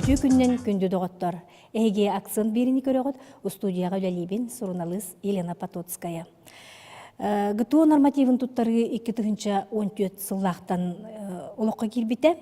Үтүү күннен күндү доғыттар. Эге акцент берini көрөгөт студияга үлелибин журналист Елена Потоцкая. ГТО нормативын туттары 2014 сыллақтан олыққа кирбите.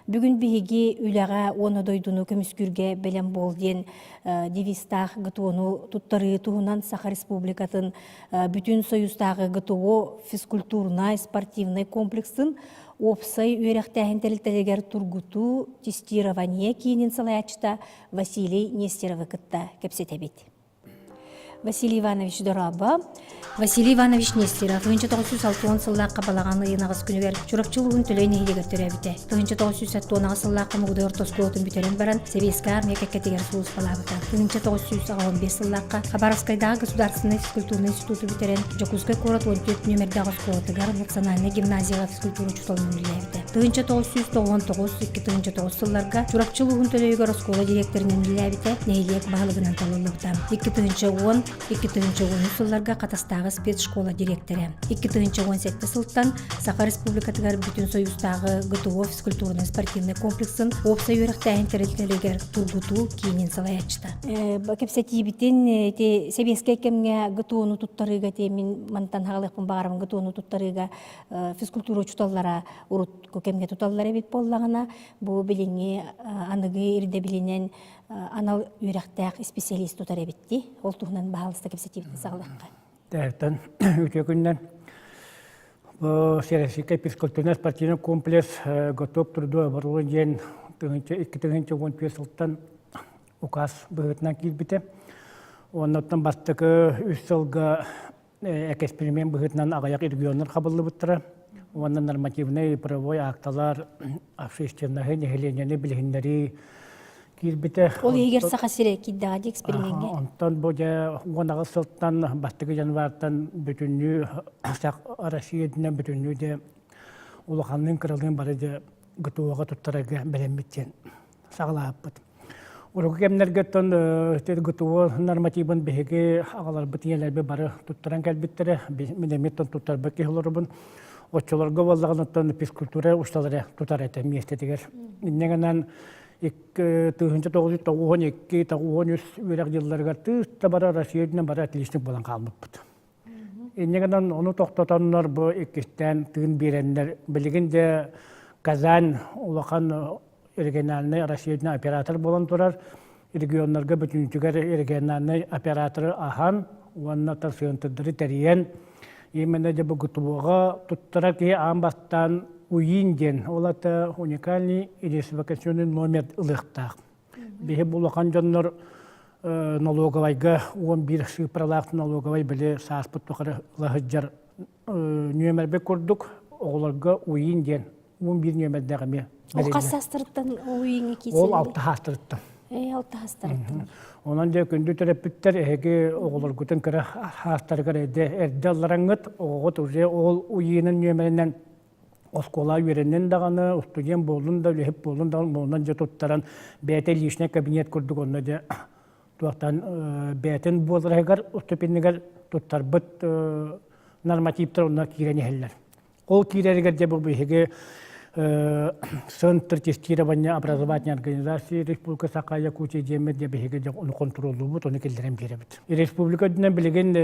Бүгін биһиги үләға оны дойдуну көміскүрге белем болден девистақ ГТОну туттары туһунан Саха Республикатын бүтін союзтағы ГТО физкультурный спортивный комплексын опсай үйрәқтәһін тәлітелегер тургуту тестирование кейінен салаячта Василий Нестеровы кытта кепсетебет. Василий Иванович Дораба. Василий Иванович Нестеров 1960 сыллаққа балаған ыйынағыз күнігер чурапчылығын төлейіне хилегер төрәбіті. 1960 сыллаққа мұғды ортосколотын бүтерін баран Сибирская армия кәккетегер суыз балабыты. 1915 сыллаққа Хабаровскайдағы государственный физкультурный институты бүтерін Жокузгай корот 14 нөмердағы сколотыгар национальный гимназияға физкультура чуталын үлеләбіті. 1999 сылларға чурапчылығын төлейгер скола директорының үлеләбіті нәйлек бағылығынан талылыбыта. 2010 сылларға қатастағы спецшкола директоры. 2018 сылттан Саха Республикатығар бүтін союзтағы ГТО физкультурный спортивный комплексін опса үйріқтәйін тәрелтелегер тургуту кейінен салаячты. Кепсеті бітін себеске кемге ГТО-ну туттарыға темін мантан хағылықпын бағарымын ГТО-ну туттарыға физкультура чуталлара урут көкемге туталлара бет боллағына бұл біліңе анығы ирде білінен анал үйріқтәк специалист тұтар әбетті. Ол тұғынан бағалысты кепсетивді сағылыққа. Дәрттен өте күннен Сәресіке физкультурный спортивный комплекс готов тұрды барылы жен 2015 жылдан указ бұғытынан келбіті. Оннаттан бастықы үш жылға эксперимент бұғытынан ағаяқ регионлар қабылы бұттыра. Оннан нормативный правой акталар общественные нехеленені білгендері кирбите. Ол егер сақасыре киддаға экспериментге. Онтан бода онағы сылттан бастығы жанвардан бүтінні сақ Россиядынан бүтінні де улақанның кырылдың бары де ғытуаға тұттараға бәлембеттен сағылаппыд. Олығы кемнерге тон ғытуа нормативын бігеге ағалар бұтынелербе бары тұттаран кәлбеттері мінеметтен тұттар бәке оларыбын. Отчыларға болағынаттан физкультура ұшталары тұтар әті местетігер. Иннегенен 1992-1913 үйрек жылларға тұста бара Россиядынан бара әтілістік болан қалмып бұд. Иннегенен оны тоқтатанлар бұл екістен тығын беренлер. Білігінде Казань олақан региональный Россиядынан оператор болан тұрар. Регионларға бүтінчігер региональный операторы ахан, оннаттар сүйентірдері тәрейен. Именно де бұл ғытуға тұттыра кей амбастан уйинген, олата уникальный идентификационный номер ылықтақ. Бейі бұлақан жанлар налоговайға 11 шифралақты налоговай біле сааспыт тұқыры лағыджар нөмербе көрдік, оғыларға уйинген 11 нөмердәғіме. Ол қасастырыттан уйинге кесілді? Ол 6 хастырыттан. 6 хастырыттан. Онан де күнді терапевттер әге оғылар күтін кірі хастарғар әрді алараңғыт, оғыт уже ол уйинын нөмерінен оскола үйреннен дағаны, студент болын да, үлехіп болын да, болынан же тұттаран бәйті лишіне кабинет көрдік, онна де туақтан бәйтін болырағар, ұстыпенігер тұттар бұт нормативтер онна кирені хәллер. Ол кирерігер де бұл бейхеге Центр тестирования образовательной организации Республика Саха-Якутия демет де бейхеге де оны контролу бұд, оны келдерем беребет. Республика дүнен білеген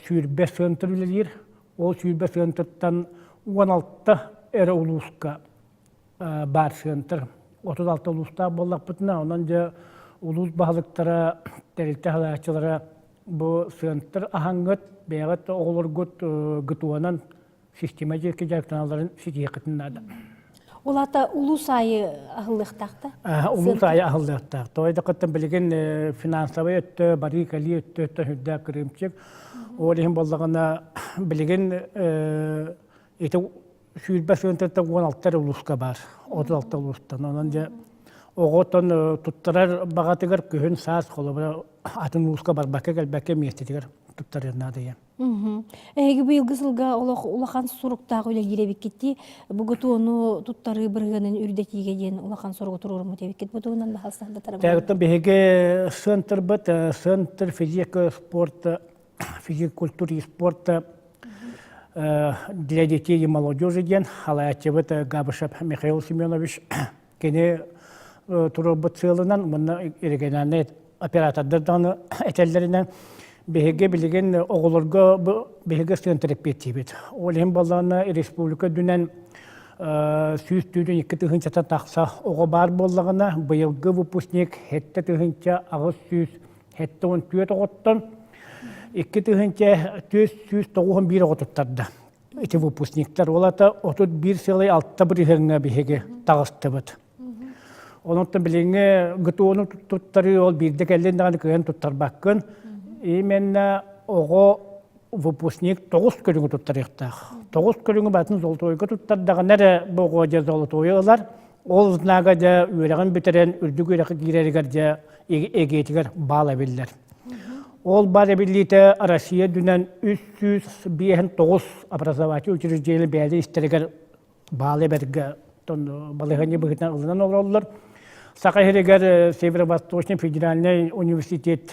сүйірбе центр білелер, ол сүйірбе центртан 16 әрі ұлысқа бар центр. 36 ұлыста болақ бұтына, онан же ұлыс бағылықтара, тәрілті халайатчылара бұл центр ахаңғыт, бәғыт оғылыр ғытуанан система жерке жарықтаналарын сетие қытынады. Ол ата ұлыс айы ағылықтақты? Ұлыс айы ағылықтақты. Тойда қыттын білген финансовый өтті, бары кәли өтті, хүдді кірімчек. Ол ең болдағына білген сүйілбә сүйінтетті 16 ұлысқа бар, 36 ұлыстан. Онан же оғытын тұттырар бағатығыр күйін саас қолы атын ұлысқа бар, бәке кәлбәке местетігір тұттар ернады ең. Әйгі бұйылғы сылға олақан сұрықтағы өлі еребек кетті, бұғыты оны тұттары біргінің үрдетіге ден олақан сұрғы тұрғыры мұтебек кетті, бұды онан бағалсағында тарабы? Тәғіттен бейге центр бұд, центр физика спорта, физик культуры спорта, для детей и молодежи ден, халаячебет Габышев Михаил Семенович, кене турбут сылынан, мұнна ирегенаны оператордардан этеллеринен беге билеген оголорго беге сыntырып беттибет. Олем баланы республика дүнен сүйіс түйден 2 тыгынчата тақса оғы бар боллағына бұйылғы выпускник хетті тыгынча ағыз сүйіс хетті он түйет оғыттан 2 тыгынча сүйіс тоғын бір оғыттарды. Эти выпускниктер олата 31 сылай 6 бір хыңа беге тағысты бұд. Онытты біліңі ғытуыны тұттары ол бірді кәлден дағаны күйен тұттар баққын. Именно оғы выпускник 9 көріңі тұттар еқтақ. 9 көріңі батын золтойға тұттар дағанары бұғы жа золтойығылар. Ол знага да үйреген бітерен үрді көріқі керерігер де егетігер бала білдер. Ол бары білдейті Россия дүнен 309 образователь учреждені бәлі істерігер балы бәргі балығаны бұғытан ұлынан олар. Сақайырығар Северо-Восточный федеральный университет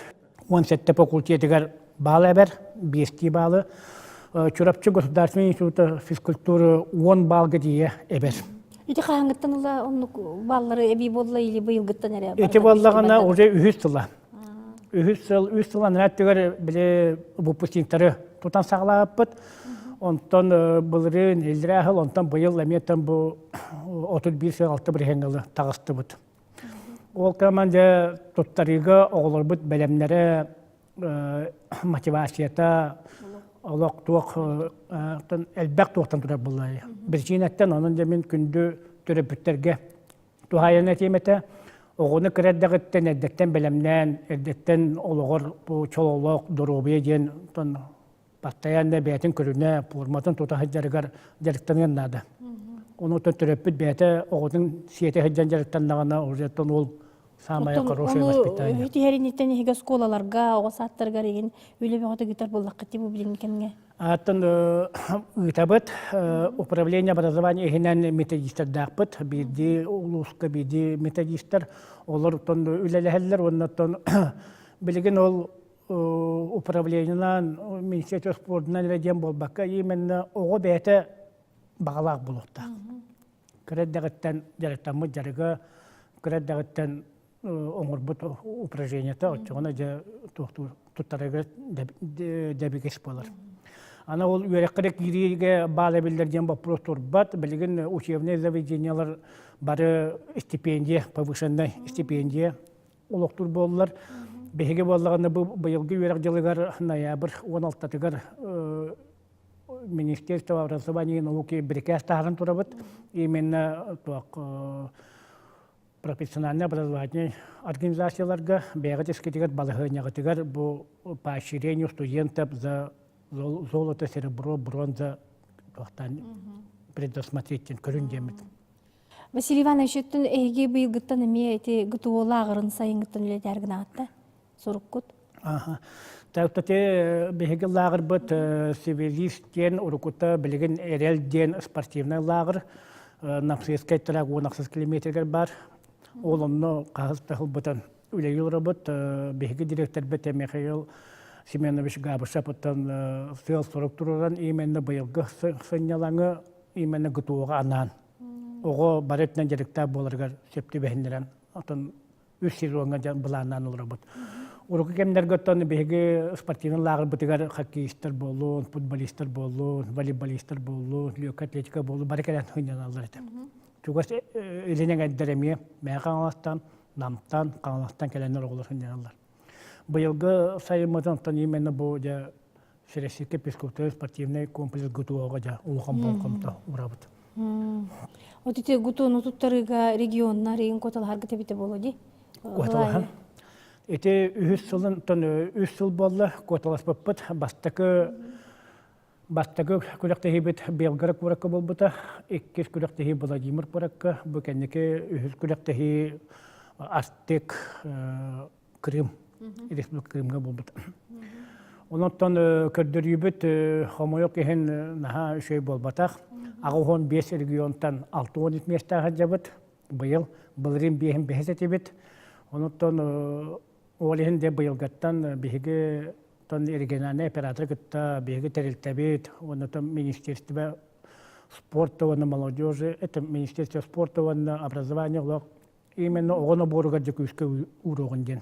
17 факультетігер балы бәр, 5 балы. Чурапчы государственный институты физкультуры 10 балғы дие әбер. Ити қағыңғыттан ұла баллары әбей болла или бұйылғыттан әрі? Эти баллағына уже 3 сыла. 3 сыла нәттігер біле выпускниктары тұтан сағылап бұд. Онтан бұлырын елдері әхіл, онтан бұйыл әметтен бұл 31 сыл 6 бір хәңгілі тағысты бұд. Ол команда тұттарыға оғылыр бұд бәлемлері мотивацията, олақ туақ әлбәқ туақтан тұрар бұлай. Бір жинеттен оның демен күнді түрі бүттерге туғайына теметі, оғыны кірәддіғіттен әддеттен бәлемнен, әддеттен олығыр бұл чололық, дұрубия ден, бастаянда бәйтін көріне, пұлырматын тута хаджарығар жарықтан яннады. Оны түріппіт бәйті оғының сиеті хаджан жарықтаннағына ұжеттен ол самая хорошее воспитание. Оны өтігерінеттен егі сколаларға, оға саттарға реген өлі бәғаты гитар болдаққа тебу білген кәнге? Атын ұйтабыт, управление образования егінен методистер дақпыт, бейді ұлысқа бейді методистер, олар үлеләхәлілер, оннаттан білген ол управлениянан, Министерство спортынан реден болбаққа, именно оғы бәйті бағалақ болуқта. Кірәддәғіттен жарықтамы жарыға, кірәддәғіттен оңырбыт упражненията, отчығына тұттарыға дәбігес болар. Ана ол үйереккірек ереге балы білдерден вопрос тұрбат, білген учебные заведениялар бары стипендия, повышенный стипендия олықтыр болылар. Беге болағаны бұйылғы үйерек жылығар ноябрь 16-тығар Министерство образования и науки бірікәс тағын тұрабыт. Именно профессиональный образовательный организацияларға бәғіт ескетігер балығынағытығар бұл поощрение студентов за золото, серебро, бронза предусмотрительно көрін демет. Василий Иванович, өттін әйге бұйылғыттан әме әйте ғытуола ағырын сайынғыттан өлі дәргін ағытта? Сұрық көт? Тәуттате беге лагыр бұд сивилистен, урукута білген әрелден спортивный лагыр, Намсыйскай тұрақ 16 километргер бар. Ол онны қағыз тағыл бұтын үлі елі бұд, беге директор бұд Михаил Семенович Габышев бұттан сыл структураран именно бұйылғы сынялаңы именно ғытуға анан. Оғы баретнен директор болырғар септі бәхіндерін, үш сезонға бұланан олыр бұд. Уруку кемдер готтон беге спортивный лагер бутыгар хоккеистер болу, футболистер болу, волейболистер болу, легкоатлетика болу, барекелен хыйнаналар эте. Чугас эленең әддереме, мәе каңластан, намтан, каңластан келенер олар хыйнаналар. Быйылгы сайымыздан именно бу да Шересике физкультурный спортивный комплекс гутуога да улхан болкомта урабыт. Вот эти гутуны туттарыга регионна реген коталарга тебите болоди. Коталахан. Эти 3 сыл болла коталас баппыт, бастакы күләктәһи бит Белгород күрәккә булбыта, 2 күләктәһи Владимир күрәккә, бу кәннеке 3 күләктәһи Астек, Крым, Республика Крымга булбыта. Оннан көрдөрүбүт хомойок ehen наха шөй болбатак, агыгон 5 регионтан 6-10 местага жабыт, быйыл былрын бехин бехесетебит. Оннан олehen де быйылгаттан беге тон региональный оператор кытта беги терилтебит, он это министерство спорта, он молодежи, это министерство спорта, он образования, именно он оборга декуйска уровень ден.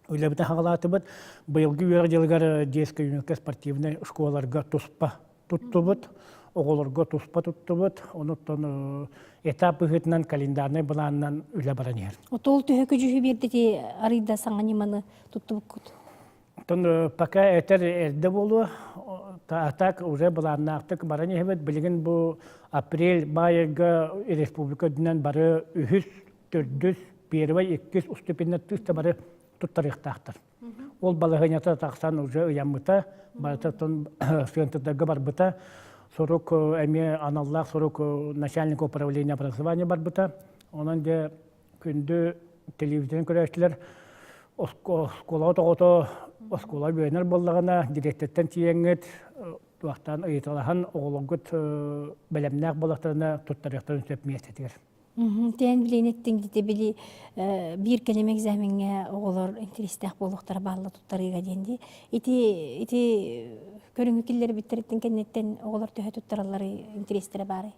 Уйлабыта хагалатыбыт, быйылгы үйерделгар детская юнитка спортивная школаларга туспа туттубыт, оголорго туспа туттубыт, онуттан этап ыгытынан календарный баланнан үле баранер. Отол төһөкө жүһү бердети арыйда саңаниманы туттубуккут. Тон пока этер эрде болу, так уже баланнактык баранер билген бу апрель байыга республика дүнен бары үһүс төрдүс первый эккис уступиннат тыста бары туттарыктактыр. Ол балагынята таксан уже уяммыта, баратон сыйынтыдагы барбыта, сорок эми аналлах, сорок начальник управления образования барбыта. Онан де күндү телевизион көрөчүлөр оскола тогото, оскола бөөнөр боллагана директортен тиеңет, туактан ыйталахан оголонгут белемнак болактарына туттарыктарын сөпмиестетигер. Тен биленеттин дите били бир келем экзаменге оголор интерестах болуктар баалы туттарыга денди. Ити көрүнгү киллер биттериттен кеннеттен оголор төһө туттаралары интерестери бары.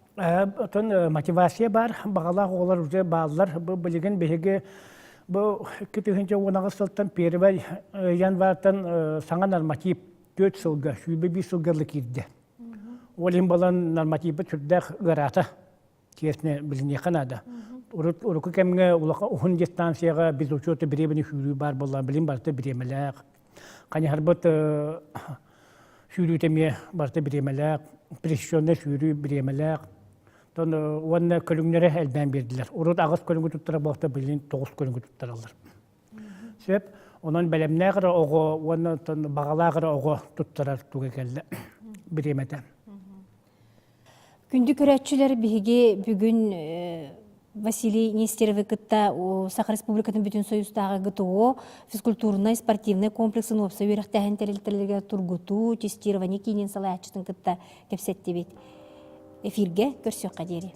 Тон мотивация бар, багалак оголор уже баалар билген беге бу китегенче онага сылтан первый январдан саңа норматив 4 сылга, шүйбе 5 сылгарлы кирде. Олим балан нормативы түрдәк гарата. Честно, билине Канада. Уруку кемге улака ухун дистанцияга biz учеты биремени хүрүү бар болла, билим барты биремелек. Кани харбат хүрүү теме барты биремелек, пресsionne хүрүү биремелек. Тон онна көлүңнөрө элбен бердилер. Урут агыс көлүңгө туттара бакта билин 9 көлүңгө туттаралар. Сөп, онон белемнегре ого, онна тон багалагре ого туттарар туга келди. Биремете. Күндү көрәтчүләр биһиге бүгүн Василий Нестеровый кытта Саха Республикатын бүтүн союздагы ГТО физкультурный спортивный комплексын опса үйрәктәһен терилтерлерге тургуту, тестирование кинен салаячтын кытта кепсетти бит. Эфирге көрсөк кадери.